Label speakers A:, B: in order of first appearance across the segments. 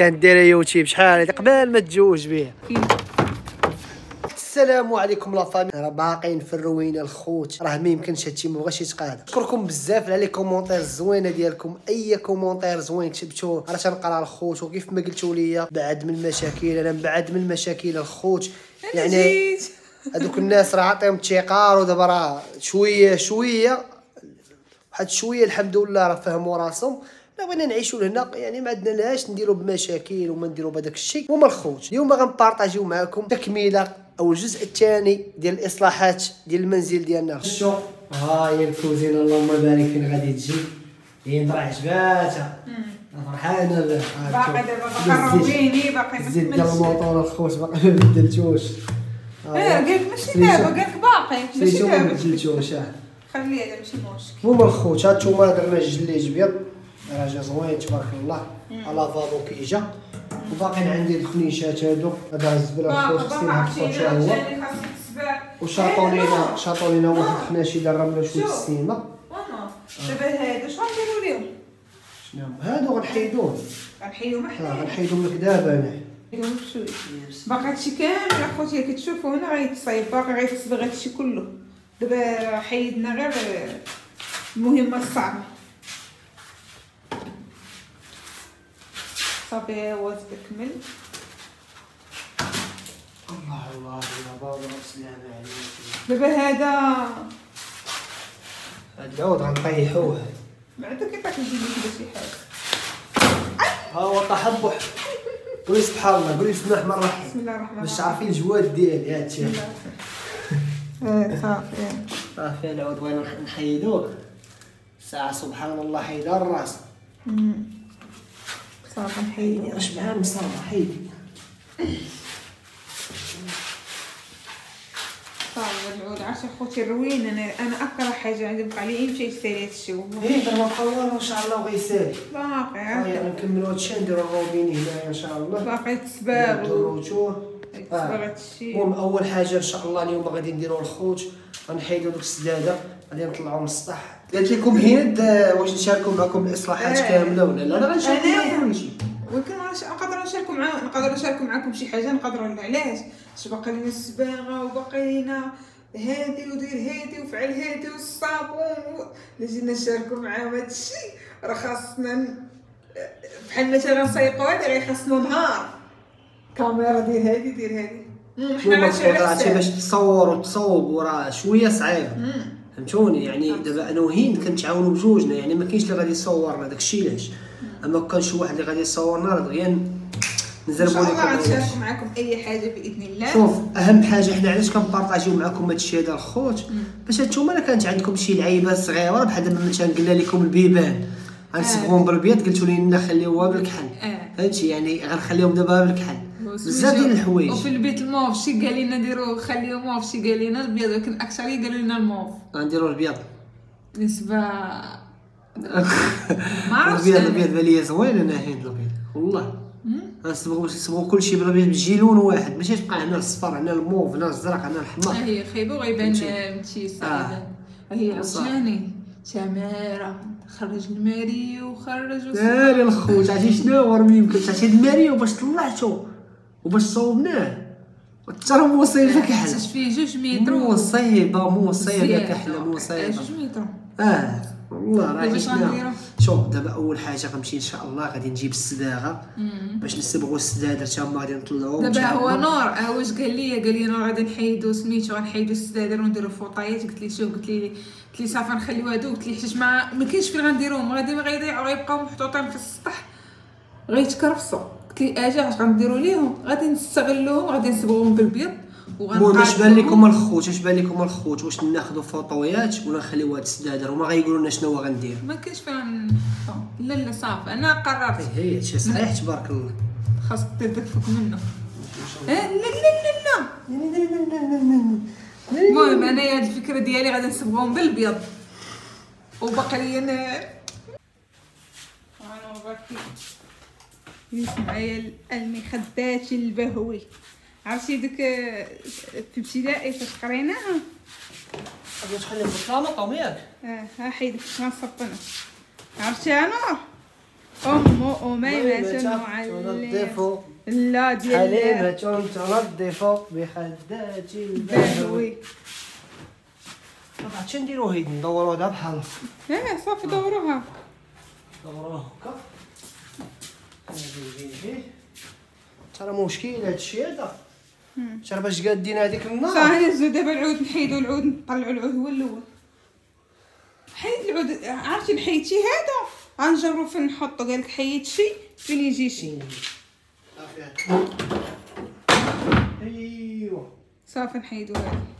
A: كانت دايره يوتيوب شحال هادي قبل ما تزوج بها. السلام عليكم لا فامي، راه باقيين في الروينه الخوت، راه ما يمكنش هادشي مبغاش يتقاد. نشكركم بزاف على لي كومونتير الزوينه ديالكم، اي كومونتير زوين كتبتوه راه تنقرا الخوت. وكيف ما قلتوا لي بعد من المشاكل، انا بعد من المشاكل الخوت، يعني هذوك الناس راه عطيهم الثقه ودابا راه شويه واحد شويه الحمد لله راه فهموا راسهم. بغينا نعيشوا لهنا، يعني ما عندنا لاش نديروا بمشاكل وما نديروا بهذاك الشيء. هما الخوت اليوم غنبارطاجيو معكم تكميله او الجزء الثاني ديال الاصلاحات ديال المنزل ديالنا. شوف ها هي الكوزينه اللهم بارك فين غادي تجي، هي راه عجباتها فرحانه بها.
B: باقي دابا رويني باقي ما
A: زيد ديال الموطور الخوت باقي ما بدلتوش.
B: قالك ماشي دابا، قالك باقي ماشي دابا
A: ما بدلتوش.
B: خليه هذا ماشي مشكل.
A: هما الخوت هانتوما درنا الجليج بيض راه جا زوين تبارك الله، لافابو كيجا. وباقيين عندي الخنيشات هادو، هذا الزبله الخوت خصني نحطو حتى هو. وشاطوا لينا واحد الخناشي اللي رمنا شويه السيمه.
B: دابا هادو شنو غنديرو ليهم؟
A: شنو هادو غنحيدوهم
B: غنحيدوهم
A: غنحيدوهم لك دابا انا.
B: غنحيدوهم بشويه. باقي هادشي كامل اخوتي اللي كتشوفوا هنا غيتصايب، باقي غيتصبغ هادشي كله. دابا حيدنا غير المهمه الصعبه. صافي هو تكمل.
A: الله الله يا بابا السلامه عليك.
B: دابا هذا
A: العود غنطيحوه
B: بعدا كيطيح يجي لي كذا شي حاجه.
A: ها هو طاح بوح. قولي سبحان الله، قولي بسم الله الرحمن الرحيم.
B: بسم الله الرحمن الرحيم
A: باش تعرفي الجواد ديالي هادشي.
B: صافي
A: العود بغينا نحيدوه ساعه سبحان الله حيدها الراس.
B: صافي نحيدو.
A: واش معاه مصابه حيدي.
B: صافي العود عرفتي اخوتي الروين. انا اكره حاجه عندي بقى لي يمشي يسالي هادشي هو.
A: دابا بقى والو ان شاء الله وغيسالي.
B: باقي
A: نكملوا هادشي نديرو الروبيني هنايا ان شاء الله.
B: باقي تسباغ
A: الروتور.
B: تسباغ هادشي.
A: المهم اول حاجه ان شاء الله اليوم غادي نديرو الخوت، غنحيدو دوك السداده غادي نطلعو من السطح. قالت لكم هند واش نشاركوا معكم الاصلاحات كامله ولا لا؟ انا غنشاركوا معكم كلشي.
B: ولكن نقدر نشاركوا معكم شي حاجه نقدروا. علاش؟ باش باقي لينا الصباغه وباقي لينا هادي ودير هادي وفعل هادي والصابون. الا جينا نشاركوا معاهم هادشي راه خاصنا بحال مثلا نسيقوا هادي غيخاصنا نهار كاميرا دير هادي دير هادي.
A: حنا غنشوفوا باش تصور وتصوب وراه شويه صعيب. فهمتوني؟ يعني دابا انا وهند كنتعاونوا بجوجنا، يعني ما كاينش اللي غادي يصورنا داكشي علاش. اما كان شي واحد اللي غادي يصورنا راه دغيا نزربوا لكم.
B: غنشاركوا معكم اي حاجه باذن الله.
A: شوف اهم حاجه حنا علاش كنبارطاجيو معكم هادشي هذا الخوت، باش هانتوما الا كانت عندكم شي لعيبات صغيره بحال دابا مثلا قلنا لكم البيبان غنصبغوهم بالبيض، قلتوا لنا خليوها بالكحل. فهمتي؟ يعني غنخليهم دابا بالكحل بزاف ديال الحوايج.
B: وفي البيت الموف شي قال لنا نديرو خليو موف، شي قال لنا البيض، ولكن الاكثريه قالوا لنا الموف.
A: غنديروا البيض
B: نسبه ما عرفتش.
A: البيض بالي زوين. انا هند البيض والله غنصبغوا كلشي بالابيض بشي لون واحد، ماشي تبقى هنا الصفر هنا الموف هنا الزرق هنا الحمر.
B: هي خيبو غيبان متيس. هي عاوتاني تماره خرج الماري وخرج
A: سالي الخوت. عرفتي شنو هو؟ ما يمكنش. عرفتي الماري وباش طلعتو وباش صوبناه حتى راه مصيبه كحله.
B: فيه 2 متر
A: مصيبه كحله مصيبه
B: 2 متر.
A: والله راه شنو. شوف دابا اول حاجه غنمشي ان شاء الله غادي نجيب الصباغه باش نصبغوا السداده حتى هما غادي نطلعوهم.
B: دابا هو نور واش قال لي نور غادي نحيدو سميتو غنحيدو السداده ونديرو فوطايات. قلت لي شوف، قلت لي صافي نخليو هادو. قلت لي حيت ما كاينش فين غنديروهم، غادي ما غيضيعوا غيبقاو محطوطين في السطح غيتكرفسوا. قلت لي اجي اش غنديروا ليهم؟ غادي نستغلوهم غادي نصبغوهم بالبيض
A: المهم اش بان لكم الخوت واش ناخذوا فوطويات ولا نخليو هاد السداده وما غايقولوا لنا شنو غندير؟
B: ما كاينش فين. لا صافي انا قررت.
A: هي هادشي صحيح تبارك الله.
B: خاصك تدفك منه. لا المهم انايا هاد الفكره ديالي غادي نصبغهم بالبيض وباقي لي انا معايا المخدات البهوي. عرفتي ديك في ابتدائي فاش قريناها
A: غادي تخليهم بالكلاطه ياك.
B: ها حيدك غنصب انا. عرفتي نور أميمة
A: تنظف
B: لا ديال
A: حليمة تنظف بخدات البهوي. طبعا نديرو هيد ندورو هذا بحال
B: هكا صافي دوروها
A: دوروه هكا ترى مشكل هادشي هذا ترى باش قادين هذيك النار
B: صافي نزلو دابا العود نحيدو العود نطلعو العود هو الاول حيد العود عرفتي نحيدتي هذا غنجرو فين نحطو قالك حيد شي فين يجي شي
A: ايوا
B: صافي نحيدو هذا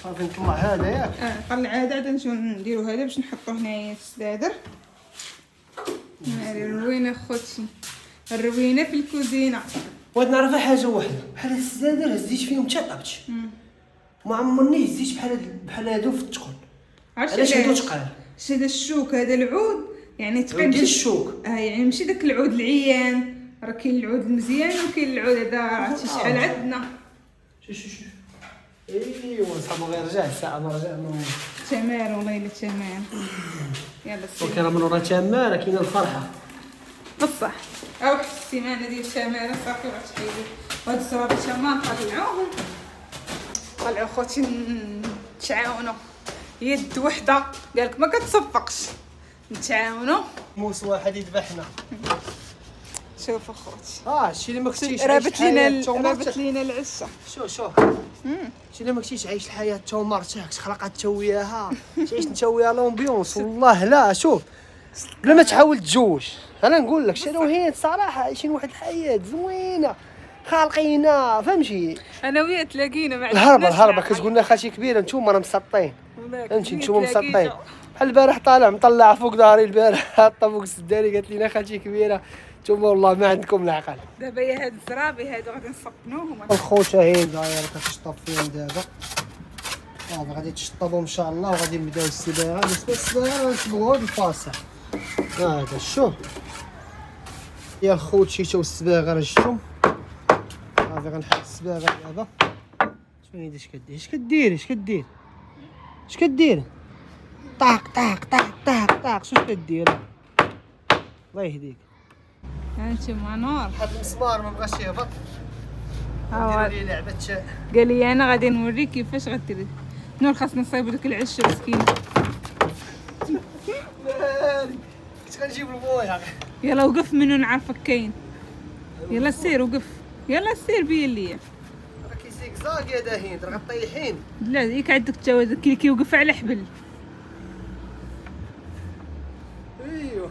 A: صافي نطلع هذا ياك
B: طلع هذا عاد نجيو نديرو هذا باش نحطوه هنايا في السدادر الروينه خوتي الروينه في الكوزينه
A: بغيت نعرف حاجه واحده بحال السدادر هزيت فيهم حتى طبت ما عمرني هزيت بحال هادو في التقل علاش هادو تقال
B: هذا الشوك هذا العود يعني تقيل
A: ديال الشوك
B: يعني ماشي داك العود العيان راه كاين العود المزيان وكاين العود هذا عرفتي شحال عندنا
A: شوف ايوا صافي غير رجع الساعه ما رجعنا
B: تمام والله الا تمام يلا سير
A: وكان من ورا تماره كاينه الفرحه
B: بصح او واحد السيمانه ديال التماره صافي راه تحيدوا وهاد الصوابع تما نطلعوهم طلعوا خوتي نتعاونوا يد وحده قالك ما كتصفقش نتعاونوا
A: موس واحد يذبحنا
B: شوف اخوتي
A: هادشي اللي ما كنتيش
B: رابط لينا العشه
A: شوف شي اللي ما كنتيش عايش الحياه تا مرتك خلقات تا وياها تعيش انت وياها لومبيونس والله لا شوف بلا ما تحاول تجوج انا نقول لك شنو هي الصراحه عايشين واحد الحياه زوينه خالقينا فهمتي
B: انا وياه تلاقينا مع
A: الهربه كتقول لنا خالتي كبيره نتوما راه مسطين فهمتي نتوما مسطين بحال البارح طالع مطلع فوق داري البارح حاطه فوق السداري قالت لنا خالتي كبيره نتوما والله ما عندكم العقل
B: دابا يا هاد الزرابي هادو غادي نصبنوهم
A: الخوته هي دايره كتشطب فيهم دابا غادي تشطبوا ان شاء الله وغادي نبداو السباغه السباغه نصبغوها بالفاصل هذا شوف يا الخوت شيتو السباغه راه شفتم صافي غنحط السباغه دابا شنو اش كدير اش كدير طاق طاق طاق طاق طاق شنو كدير الله يهديك
B: هانتوما نور
A: هاد المسمار ما بغاش يهبط
B: ها
A: ندير ليه لعبه
B: قال لي انا غادي نوريك كيفاش غديري نور خاصنا نصايبو داك العش مسكين
A: كنت غنجيب المويه
B: يلا وقف منو نعرفك كاين يلا سير وقف يلا سير بيا ليا
A: راه كيزيكزاك يا داهين راه غطيحين
B: لا ياك عندك التوازن كيوقف على حبل
A: ايوه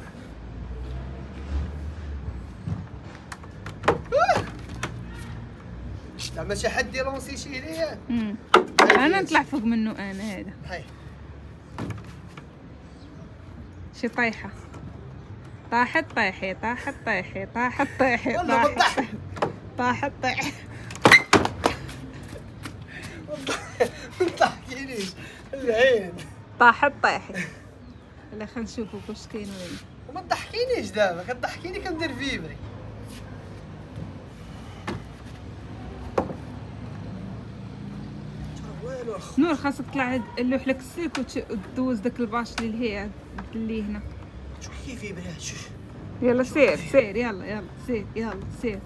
A: زعما شي حد يلونسي شي ليا
B: انا نطلع فوق منه انا هذا
A: هاي
B: شي طايحه طاحت طايحي طاحت طايحي طاحت طايحي
A: والله بالضحك
B: طاحت طايحي
A: ما تضحكينيش العين
B: طاحت طايحي لا خلينا نشوفوا واش كاين وين
A: ما تضحكينيش دابا كتضحكيني كندير فيبري
B: نور خاصك تطلع اللوح لك السلك وتدوز داك الباش اللي هي اللي هنا
A: شوف كيف فيبري شوف
B: يلا سير يلا سير يلا سير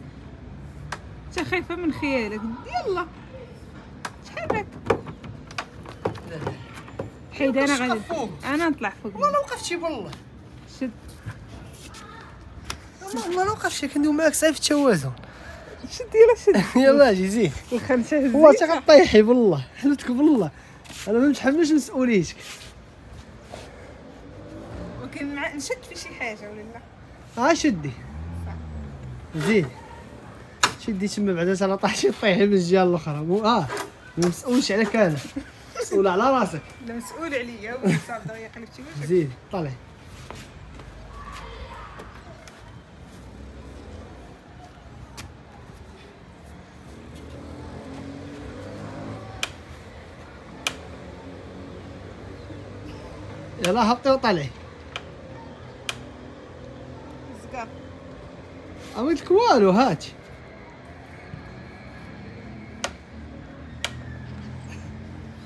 B: انت خايفه من خيالك يلا تحرك حيد انا غادي انا نطلع فوق
A: والله لو وقفتي بالله
B: شد
A: والله لو وقفتي كندوي معاك صعيب التوازن
B: شد يلا شد
A: يلا اجي زيد
B: الخنشه
A: والله تا غطيحي بالله حلتك بالله انا ما متحملش مسؤوليتك
B: ولكن نشد في شي حاجه ولا لا
A: شدي زيد شدي تما بعدا انا طاحتي طيحي من الجهه الاخرى ما مسؤولش عليك انا مسؤول على راسك
B: لا مسؤول عليا هو صافي دغيا قلبتي وجهك
A: زيد طلعي يلا هبطي وطلعي
B: زقر
A: قلت لك والو هاتي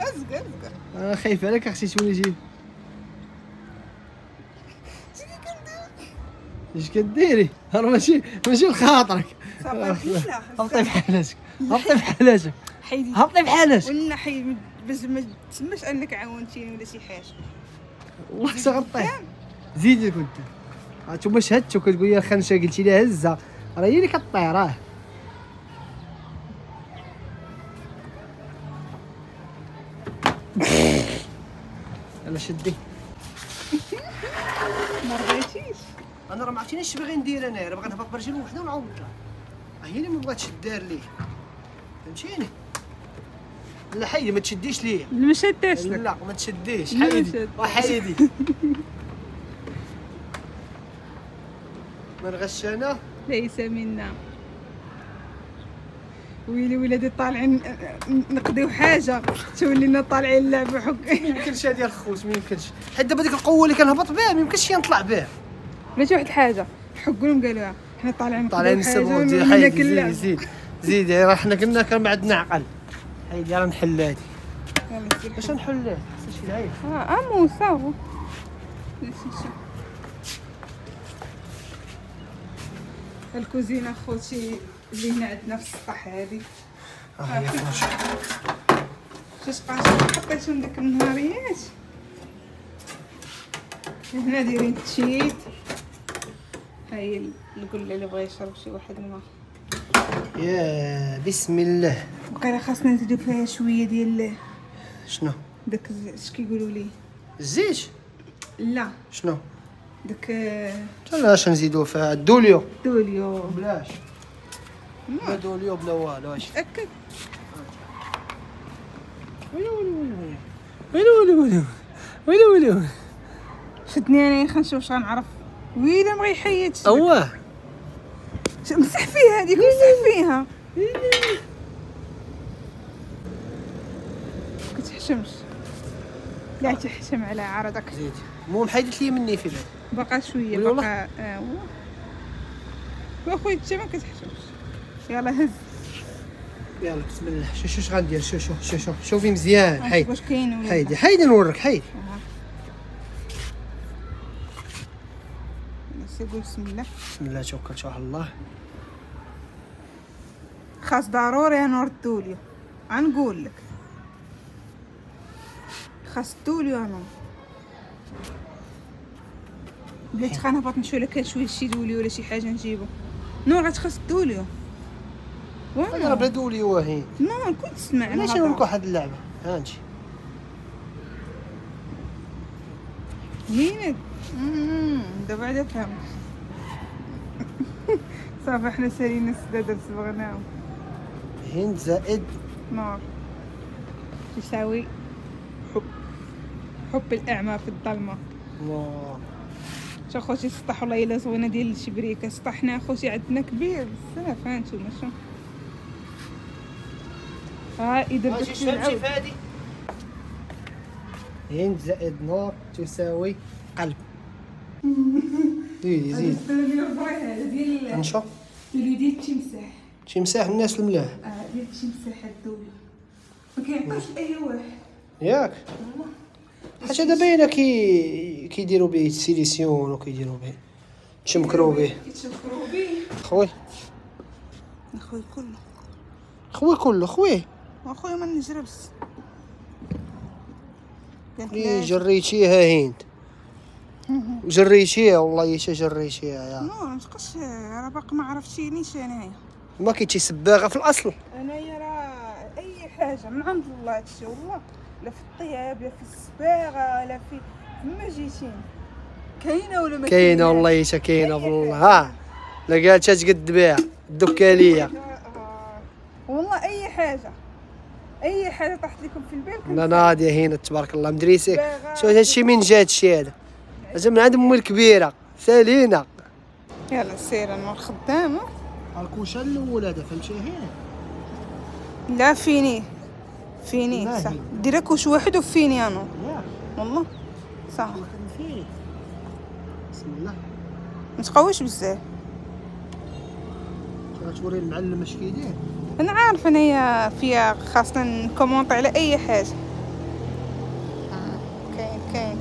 B: ازقر
A: انا خايف عليك اختي تولي جيب اش كديري؟ راه ماشي لخاطرك.
B: صافي لا
A: هبطي بحالاتك، هبطي بحالاتك،
B: حيدي
A: هبطي بحالاتك.
B: ولا حيد باش ما تسماش انك عاونتيني ولا شي حاجه.
A: والله حتى غطيه. زيدي قدام. هانتوما شهدتو كتقول لي الخنشه قلتي لي هزها، راه هي اللي كطير راه. يلا شدي.
B: ما رضيتيش.
A: انا راه ما عرفتينيش اش باغي ندير، انا راه باغي نهبط برجل وحده ونعاود نطلع. هي اللي ما بغاتش دار ليه، فهمتيني؟ لا حيدي ما تشديش ليا.
B: ما شداش لك.
A: لا ما تشديش،
B: ما
A: حيدي
B: شد.
A: وحيدي. من غش انا
B: ليس منا. ويلي ولادي طالعين نقضيو حاجه تولينا طالعين اللعبه حق.
A: ما يمكنش هذه الخوت، ما يمكنش حيت دابا ديك القوه اللي كنهبط بها ما يمكنش نطلع بها.
B: بلاتي واحد الحاجه حقوا لهم قالوها حنا طالعين
A: نسبوا. ديال حيدي زيد راه حنا قلنا كان ما عندنا عقل. حيدي راه نحل هادي. باش نحلها شي لعيب.
B: امو صافو. الكوزينه خوتي اللي هنا عندنا في السطح هذه.
A: هي خوتي
B: شاش قاش حطيتهم ديك النهاريات هنا دايرين تشيت. هاي القله اللي بغى يشرب شي واحد الماء.
A: يا بسم الله.
B: بقينا خاصنا نزيدو فيها شويه ديال
A: شنو
B: داك اش كيقولوا ليه
A: الزيت؟
B: لا
A: شنو
B: داك
A: علاش نزيدو فيها الدوليو؟
B: دوليو
A: بلاش لا دوليو بلا والو. اش
B: تاكد.
A: ويلو
B: شدني انا خنشوف واش غنعرف. ويلي ما غيحيدش.
A: اواه
B: مسح فيها هذيك مسح فيها. كتحشمش. لا تحشم على عرضك.
A: زيد المهم حيدت لي مني في بالي.
B: باقا شويه باقا. واخويا انت ما كتحشمش. يلا هز.
A: يلا بسم الله. شوف غندير. شوفي مزيان. حيد
B: واش كاين ولا
A: حيدي نورك. حيد
B: سيقول بسم الله.
A: بسم الله توكلت على الله.
B: خاص ضروري نردو ليه. غنقول لك خاص دوليو انا بلاتي غنهبط نشوف الا كان شويه شي دوليو ولا شي حاجه نجيبو. نور غتخص دوليو.
A: انا بلا دوليو هين.
B: نور كنت تسمع
A: علاش نوريك واحد اللعبه. هانتي
B: هينك. دابا عاد فهمت. صافي حنا سالينا السدادة صبغناهم.
A: هند زائد
B: نور يساوي حب الأعمى في الظلمة.
A: الله.
B: شا خوتي السطح والله الا زوينه ديال الشبريكه. سطحنا خوتي عندنا كبير بزاف. ها نتوما شوف. اذا بدك تلعب
A: هند زائد نور تساوي قلب. زيد
B: ديال
A: نشوف
B: ديال التمساح.
A: تمساح الناس الملاح.
B: ديال التمساح الدولي ما كيعطيش لاي واحد
A: ياك. حتى دابا باينه كيديروا به السيليسيون وكيديروا به تشمكروا به.
B: كيتشكروا به
A: خويا
B: كله.
A: خويا
B: اخويا ما نجربش.
A: جريتيها هند. جريتيها والله حتى جريتيها يا
B: ما تبقاش راه باقي ما عرفتينيش انايا.
A: ما كاينش سباغه في الاصل.
B: انايا راه اي حاجه من عند الله هادشي والله. لا في الطياب لا في الصباغه لا في ما جيتيني. كاينه ولا ما
A: كاينه والله حتى كاينه والله. ها لا قالت تقد بها الدكاليه.
B: والله اي حاجه طاحت لكم في البال.
A: لا ناضيه هنا تبارك الله مدريسي. شوف هادشي من جا هادشي هذا من عند امي الكبيره سالينا.
B: يلا سير انا الخدامه.
A: الكوشه الاول هذا فهمتي هنا.
B: لا فيني صح. دير كوش واحد وفيني انا والله صح.
A: بسم الله.
B: ما تقويش بزاف.
A: غتوري المعلم اش كيدير.
B: انا عارفه انايا فيها خاصنا نكومونطي على اي حاجه. كاين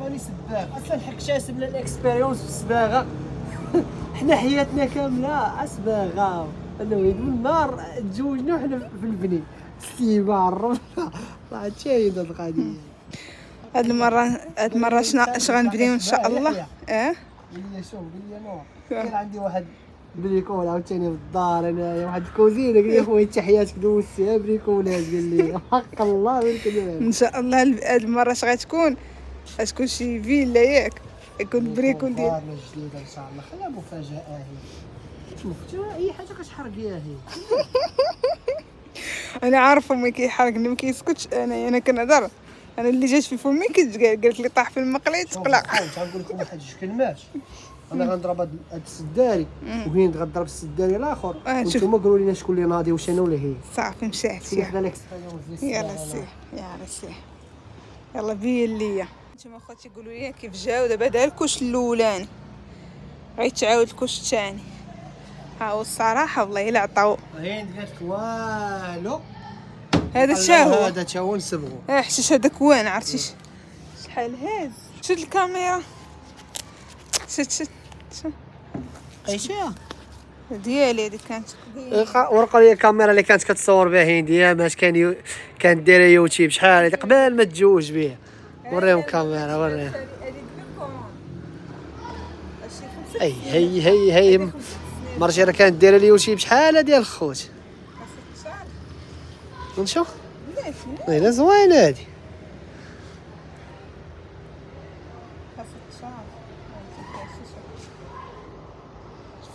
A: عرفاني سباغ اصلا حكشاسب لنا الاكسبيريونس في السباغه. حنا حياتنا كامله اسباغه، انا وليد من النهار تزوجنا وحنا في البني السيبه الرمله. راه هادشي هاد القضيه.
B: هاد المره اش غنبديو ان شاء الله.
A: قال لي شوف، قال لي نور كاين عندي واحد بريكول عاوتاني في الدار انايا، واحد الكوزينه. قال لي خويا تحياتك دوزتيها بريكولات. قال لي حق الله وين
B: ان شاء الله هاد المره اش غتكون شي فيلا ياك يكون بريكول ديال
A: دارنا جديده ان شاء الله. خليها مفاجاه هي مفتوحه، اي حاجه كتحرق يا هي.
B: انا عارفه امي كيحرقني ما كيسكتش. انا كنهضر، انا اللي جات في فمي قالت لي طاح في المقله تقلع.
A: غنقول لكم واحد جوج كلمات. انا غنضرب هاد السداري وهند غضرب السداري الاخر، وانتم قولوا لنا شكون اللي ناضي، واش انا ولا هي.
B: صافي مشات.
A: سير الاكسبيريونس.
B: يلا سير يلا سير يلا بين ليا. نتوما اخواتي قولوا لي كيف جاو دابا. هذا الكوش الاولاني غيتعاود الكوش الثاني. ها هو الصراحه والله الا عطاو.
A: هند قالت والو.
B: هذا
A: تا هو نسبغو.
B: حشيش هذاك وين عرفتي شحال هاز. شد الكاميرا. شد
A: قيشيها
B: ديالي هذيك كانت.
A: ورقوا لي الكاميرا اللي كانت كتصور بها هند ايامات كانت دايره يوتيوب شحال هذه قبل ما تزوج بها. وريهم الكاميرا وريهم. هي مرجي راه كانت دايره اليوتيوب شحال ديال الخوت. ونشوف لا زوينه هادي.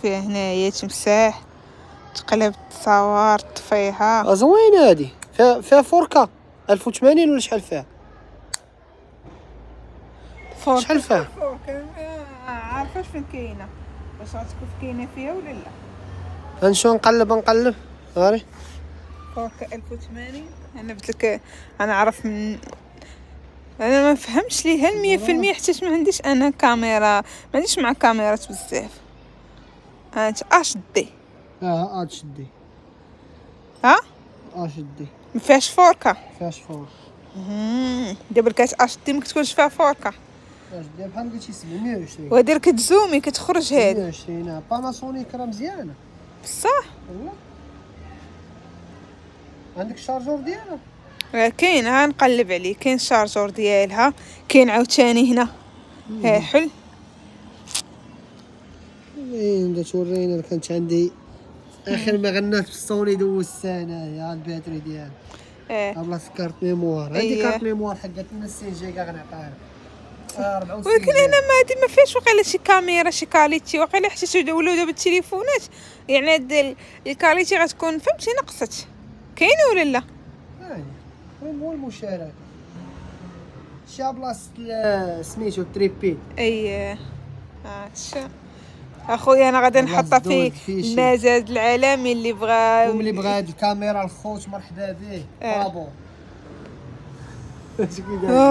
B: فيها هنايا تمساح، تقلب التصاور، طفيها.
A: زوينه هادي. فيها 4K 1080 ولا شحال فيها؟ شحال فيها؟
B: عارفاش فين كاينه، واش غتكون كاينه فيها ولا لا.
A: غنمشيو نقلب غاري.
B: 1080. انا قلت لك انا عارف من انا ما فهمتش ليها 100% حتى ما عنديش انا كاميرا، ما عنديش مع كاميرات بزاف. هانت اش دي.
A: اش دي.
B: ها
A: اش دي
B: ما فيهاش فوركا.
A: فيهاش فور.
B: دابا كاش اش دي ما كتكونش فيها فوركا.
A: اش دي بحال قلتي 720.
B: ودير كتزومي كتخرج هاد
A: 720. باناسونيك راه مزيانه
B: بصح.
A: والله. عندك الشارجور ديالها؟
B: كاين، ها نقلب عليه. كاين الشارجور ديالها، كاين عاوتاني هنا. ها حل.
A: وين تورينا. كانت عندي اخر ما غنات في الصوني دوزتها انايا الباتري ديالها. بلا كارت ميموار. عندي كارت ميموار حقت لنا 6 جيجا غنعطيها لك. 64.
B: ولكن انا ما فيهاش واقيلا شي كاميرا شي كاليتي. واقيلا حتى ولاو دابا التليفونات يعني هاد الكاليتي غتكون فهمتي نقصت. كاينه ولا لا؟
A: هو المشاركه. شا بلاصه سميتو تريبي.
B: هادشي اخويا. انا غادي نحطها في المزاد العالمي. اللي بغى
A: هاد الكاميرا الخوت مرحبا به. فابور.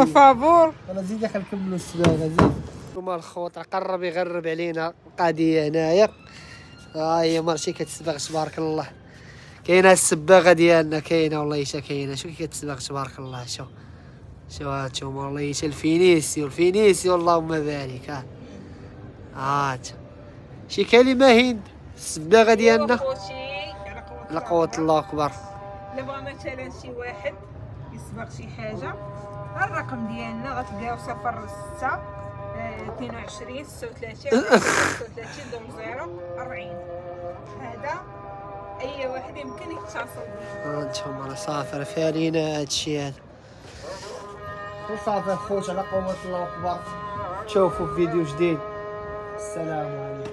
B: فابور.
A: انا زيد كنكملوا السباغه. زيد هما الخوت قرب يغرب علينا القضيه هنايا. هي مرتي كتسبغ تبارك الله. كاينه السباغه ديالنا كاينه والله حتى كاينه. شوف كي كتسبغ تبارك الله. شوف هانتوما والله حتى الفينيسيو اللهم بارك. هات شي كلمه هند السباغه ديالنا. على قوه الله اكبر.
B: الا بغى مثلا شي واحد يصبغ شي حاجه، الرقم ديالنا غتلقاو 06 22 36 00 هذا اي واحد يمكن يتصل بيه.
A: هانتوما راه صافي راه فيها لينا هادشي هذا. وصافي خوت على قوه الله اكبر. تشوفوا في فيديو جديد. السلام عليكم.